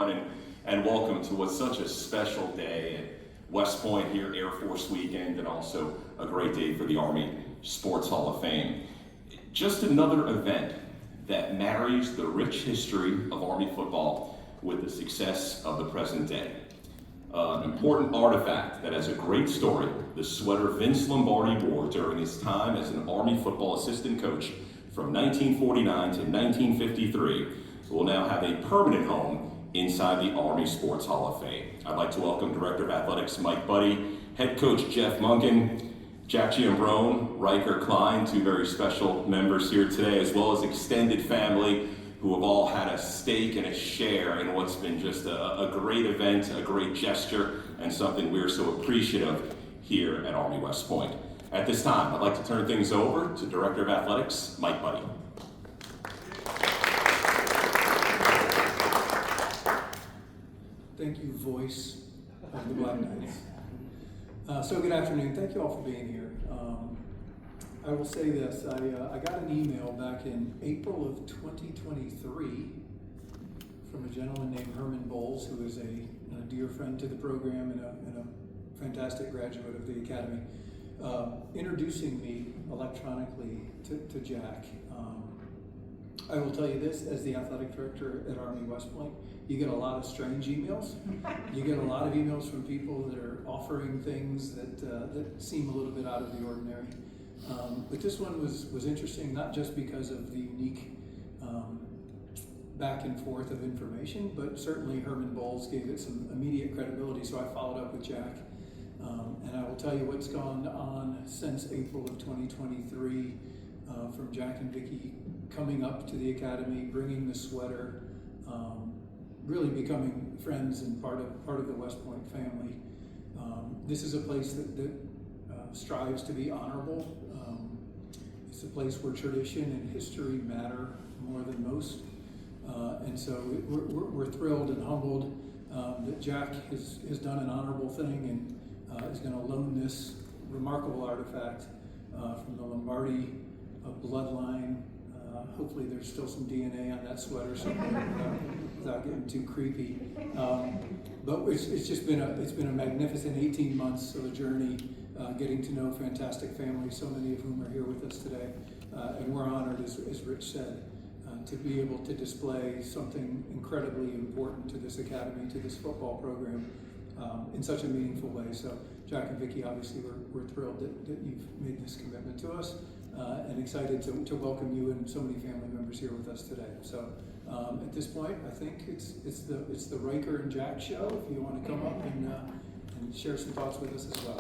And welcome to what's such a special day at West Point here, Air Force Weekend, and also a great day for the Army Sports Hall of Fame. Just another event that marries the rich history of Army football with the success of the present day. An important artifact that has a great story, the sweater Vince Lombardi wore during his time as an Army football assistant coach from 1949 to 1953, will now have a permanent home inside the Army Sports Hall of Fame. I'd like to welcome Director of Athletics Mike Buddy, Head Coach Jeff Munkin, Jack Giambrone, Riker Klein, two very special members here today, as well as extended family who have all had a stake and a share in what's been just a great event, a great gesture, and something we're so appreciative here at Army West Point. At this time, I'd like to turn things over to Director of Athletics, Mike Buddy. Thank you, voice of the Black Knights. So good afternoon. Thank you all for being here. I will say this. I got an email back in April of 2023 from a gentleman named Herman Bowles, who is a dear friend to the program and a fantastic graduate of the Academy, introducing me electronically to Jack. I will tell you this, as the athletic director at Army West Point, you get a lot of strange emails. You get a lot of emails from people that are offering things that seem a little bit out of the ordinary. But this one was interesting, not just because of the unique back and forth of information, but certainly Herman Bowles gave it some immediate credibility, so I followed up with Jack. And I will tell you what's gone on since April of 2023, from Jack and Vicki coming up to the Academy, bringing the sweater, really becoming friends and part of the West Point family. This is a place that strives to be honorable. It's a place where tradition and history matter more than most. And so we're thrilled and humbled that Jack has done an honorable thing and is going to loan this remarkable artifact from the Lombardi bloodline. Hopefully there's still some DNA on that sweater somewhere without getting too creepy. But it's been a magnificent 18 months of a journey, getting to know fantastic families, so many of whom are here with us today. And we're honored, as Rich said, to be able to display something incredibly important to this academy, to this football program, in such a meaningful way. So Jack and Vicki, obviously, we're thrilled that you've made this commitment to us. And excited to welcome you and so many family members here with us today. So at this point, I think it's the Riker and Jack show. If you want to come up and share some thoughts with us as well.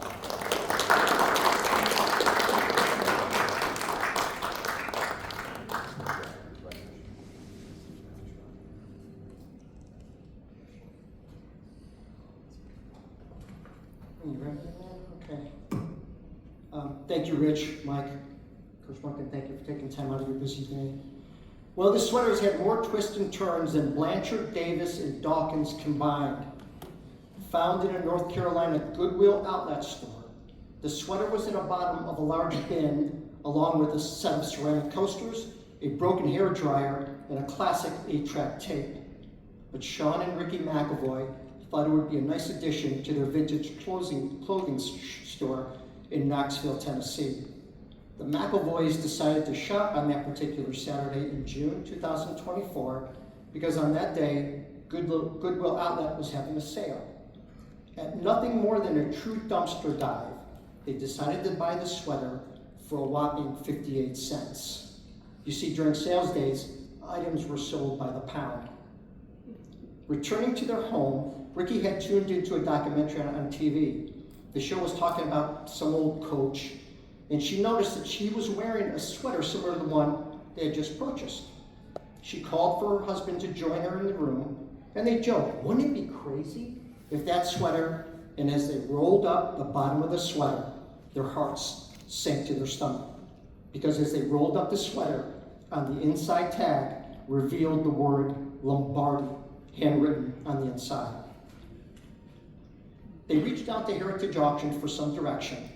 You ready? Okay. Thank you, Rich, Mike. Coach Munkin, thank you for taking time out of your busy day. Well, this sweater has had more twists and turns than Blanchard, Davis, and Dawkins combined. Found in a North Carolina Goodwill outlet store, the sweater was in the bottom of a large bin, along with a set of ceramic coasters, a broken hair dryer, and a classic 8-track tape. But Sean and Ricky McAvoy thought it would be a nice addition to their vintage clothing store in Knoxville, Tennessee. The McAvoys decided to shop on that particular Saturday in June 2024 because on that day, Goodwill Outlet was having a sale. At nothing more than a true dumpster dive, they decided to buy the sweater for a whopping 58 cents. You see, during sales days, items were sold by the pound. Returning to their home, Ricky had tuned into a documentary on TV. The show was talking about some old coach, and she noticed that she was wearing a sweater similar to the one they had just purchased. She called for her husband to join her in the room, and they joked, wouldn't it be crazy if that sweater, and as they rolled up the bottom of the sweater, their hearts sank to their stomach. Because as they rolled up the sweater, on the inside tag revealed the word Lombardi, handwritten on the inside. They reached out to Heritage Auction for some direction.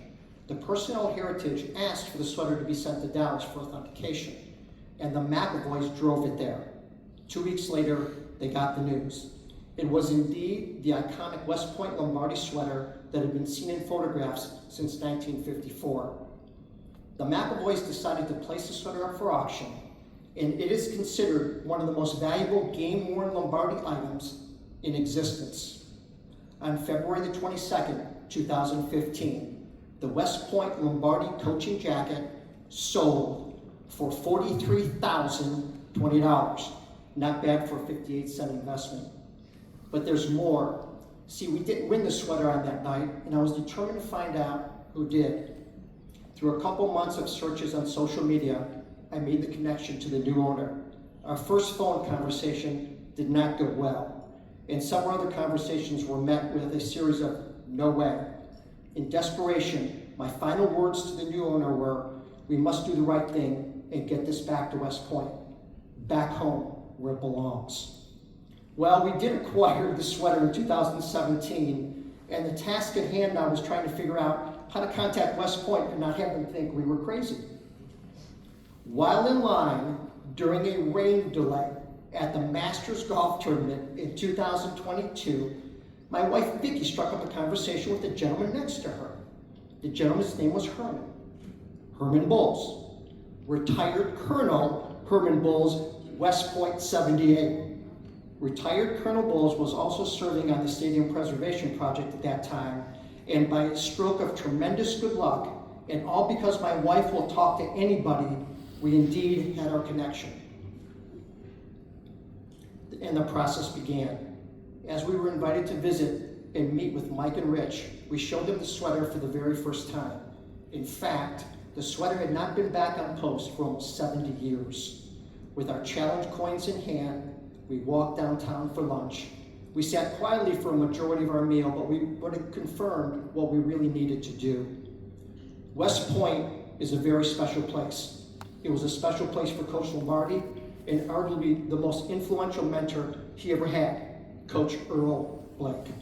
The personnel at Heritage asked for the sweater to be sent to Dallas for authentication, and the McAvoys drove it there. 2 weeks later, they got the news. It was indeed the iconic West Point Lombardi sweater that had been seen in photographs since 1954. The McAvoys decided to place the sweater up for auction, and it is considered one of the most valuable game-worn Lombardi items in existence. On February the 22nd, 2015, the West Point Lombardi coaching jacket sold for $43,020. Not bad for a 58-cent investment. But there's more. See, we didn't win the sweater on that night, and I was determined to find out who did. Through a couple months of searches on social media, I made the connection to the new owner. Our first phone conversation did not go well, and several other conversations were met with a series of no way. In desperation, my final words to the new owner were, we must do the right thing and get this back to West Point, back home where it belongs. Well, we did acquire the sweater in 2017, and the task at hand now was trying to figure out how to contact West Point and not have them think we were crazy. While in line during a rain delay at the Masters Golf Tournament in 2022, my wife Vicki struck up a conversation with the gentleman next to her. The gentleman's name was Herman Bowles, retired Colonel Herman Bowles, West Point 78. Retired Colonel Bowles was also serving on the Stadium Preservation Project at that time, and by a stroke of tremendous good luck, and all because my wife will talk to anybody, we indeed had our connection. And the process began. As we were invited to visit and meet with Mike and Rich, we showed them the sweater for the very first time. In fact, the sweater had not been back on post for almost 70 years. With our challenge coins in hand, we walked downtown for lunch. We sat quietly for a majority of our meal, but it confirmed what we really needed to do. West Point is a very special place. It was a special place for Coach Lombardi and arguably the most influential mentor he ever had, Coach Earl Blake.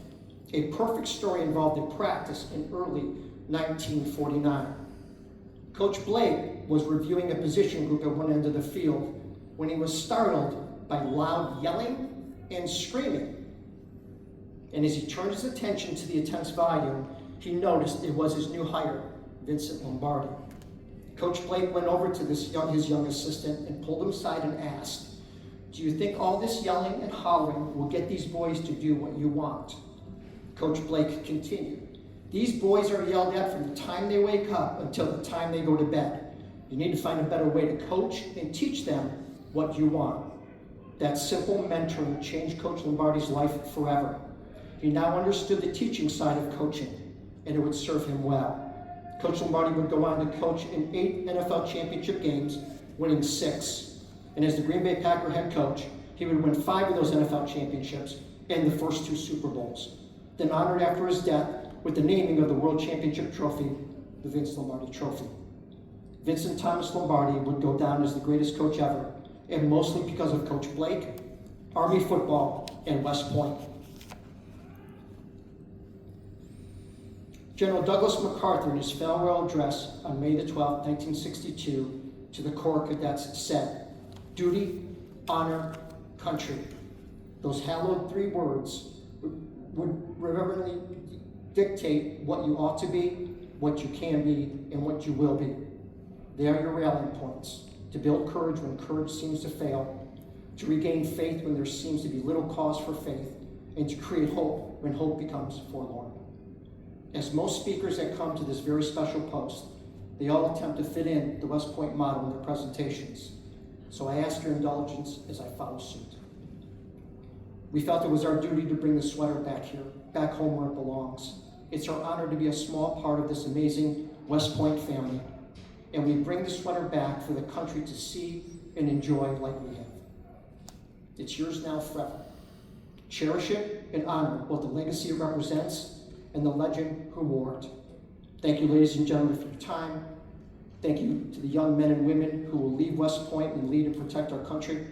A perfect story involved in practice in early 1949. Coach Blake was reviewing a position group at one end of the field when he was startled by loud yelling and screaming. And as he turned his attention to the intense volume, he noticed it was his new hire, Vincent Lombardi. Coach Blake went over to his young assistant and pulled him aside and asked, "Do you think all this yelling and hollering will get these boys to do what you want?" Coach Blake continued, "These boys are yelled at from the time they wake up until the time they go to bed. You need to find a better way to coach and teach them what you want." That simple mentoring changed Coach Lombardi's life forever. He now understood the teaching side of coaching, and it would serve him well. Coach Lombardi would go on to coach in 8 NFL championship games, winning 6. And as the Green Bay Packer head coach, he would win 5 of those NFL championships and the first 2 Super Bowls. Then honored after his death with the naming of the World Championship Trophy, the Vince Lombardi Trophy. Vincent Thomas Lombardi would go down as the greatest coach ever, and mostly because of Coach Blake, Army football, and West Point. General Douglas MacArthur, in his farewell address on May the 12th, 1962, to the Corps Cadets said, "Duty, honor, country." Those hallowed 3 words would reverently dictate what you ought to be, what you can be, and what you will be. They are your rallying points to build courage when courage seems to fail, to regain faith when there seems to be little cause for faith, and to create hope when hope becomes forlorn. As most speakers that come to this very special post, they all attempt to fit in the West Point motto in their presentations. So I ask your indulgence as I follow suit. We felt it was our duty to bring the sweater back here, back home where it belongs. It's our honor to be a small part of this amazing West Point family, and we bring the sweater back for the country to see and enjoy like we have. It's yours now forever. Cherish it and honor both the legacy it represents and the legend who wore it. Thank you, ladies and gentlemen, for your time. Thank you to the young men and women who will leave West Point and lead and protect our country.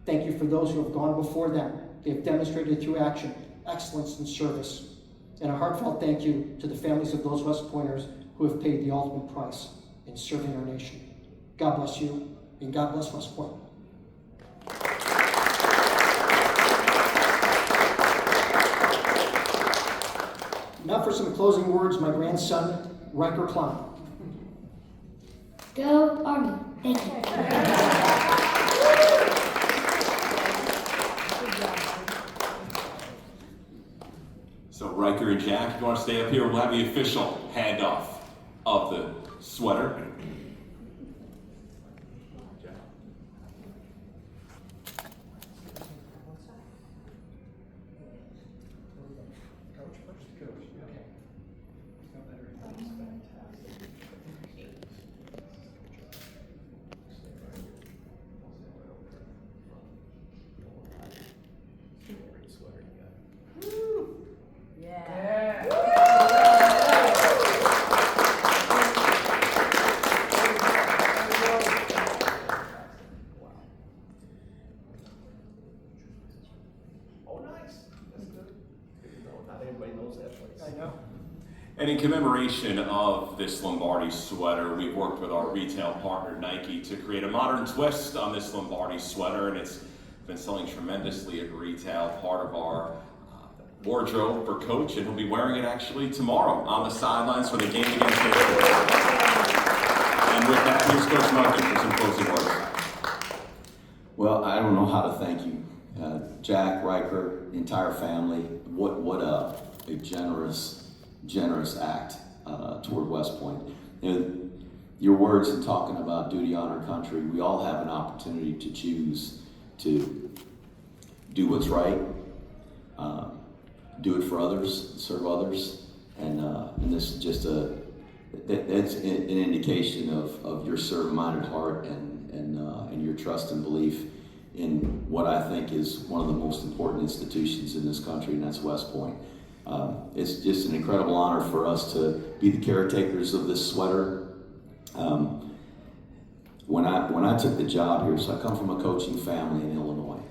Thank you for those who have gone before them. They have demonstrated through action excellence in service. And a heartfelt thank you to the families of those West Pointers who have paid the ultimate price in serving our nation. God bless you, and God bless West Point. now for some closing words, my grandson, Riker Klein. Go Army. Thank you. So Riker and Jack, if you want to stay up here, we'll have the official handoff of the sweater. And in commemoration of this Lombardi sweater, we've worked with our retail partner Nike to create a modern twist on this Lombardi sweater, and it's been selling tremendously at retail, part of our wardrobe for Coach, and he'll be wearing it actually tomorrow on the sidelines for the game against Midshipmen. And with that, here's Coach Martin for some closing words. Well, I don't know how to thank you. Jack, Riker, the entire family, what a generous act toward West Point. You know, your words in talking about duty, honor, country, we all have an opportunity to choose to do what's right, do it for others, serve others, and this is just that's an indication of your servant-minded heart and your trust and belief in what I think is one of the most important institutions in this country, and that's West Point. It's just an incredible honor for us to be the caretakers of this sweater. When I took the job here, so I come from a coaching family in Illinois.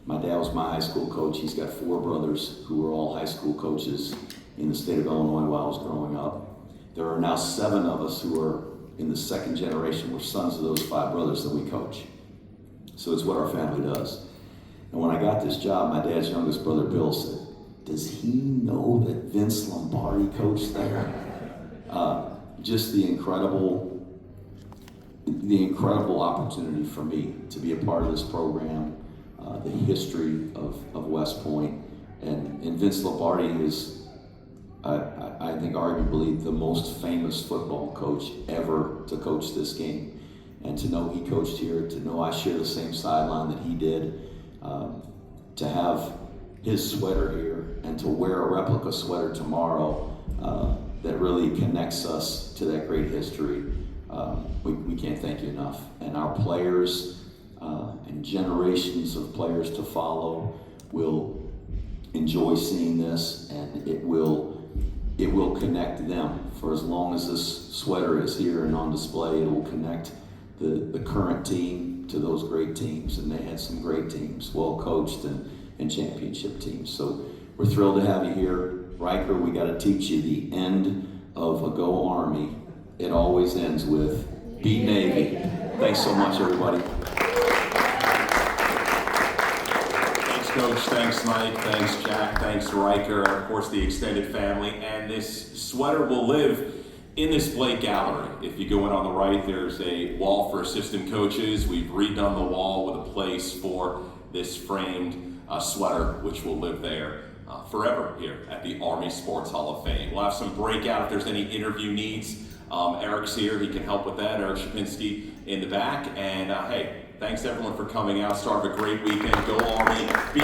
My dad was my high school coach. He's got 4 brothers who were all high school coaches in the state of Illinois while I was growing up. There are now 7 of us who are in the second generation. We're sons of those 5 brothers that we coach. So it's what our family does. And when I got this job, my dad's youngest brother, Bill, said, "Does he know that Vince Lombardi coached there?" Just the incredible opportunity for me to be a part of this program, the history of West Point. And Vince Lombardi is, I think, arguably the most famous football coach ever to coach this game. And to know he coached here, to know I share the same sideline that he did, to have his sweater here and to wear a replica sweater tomorrow that really connects us to that great history. We can't thank you enough. And our players and generations of players to follow will enjoy seeing this, and it will connect them. For as long as this sweater is here and on display, it will connect the current team to those great teams. And they had some great teams, well coached and championship teams. So we're thrilled to have you here. Riker, we got to teach you the end of a Go Army. It always ends with Beat Navy. Thanks so much, everybody. Thanks, Coach. Thanks, Mike. Thanks, Jack. Thanks, Riker. And of course, the extended family. And this sweater will live in this Blake Gallery. If you go in on the right, there's a wall for assistant coaches. We've redone the wall with a place for this framed sweater, which will live there forever here at the Army Sports Hall of Fame. We'll have some breakout if there's any interview needs. Eric's here, he can help with that. Eric Shapinski in the back. And hey, thanks everyone for coming out. Start of a great weekend. Go Army. Be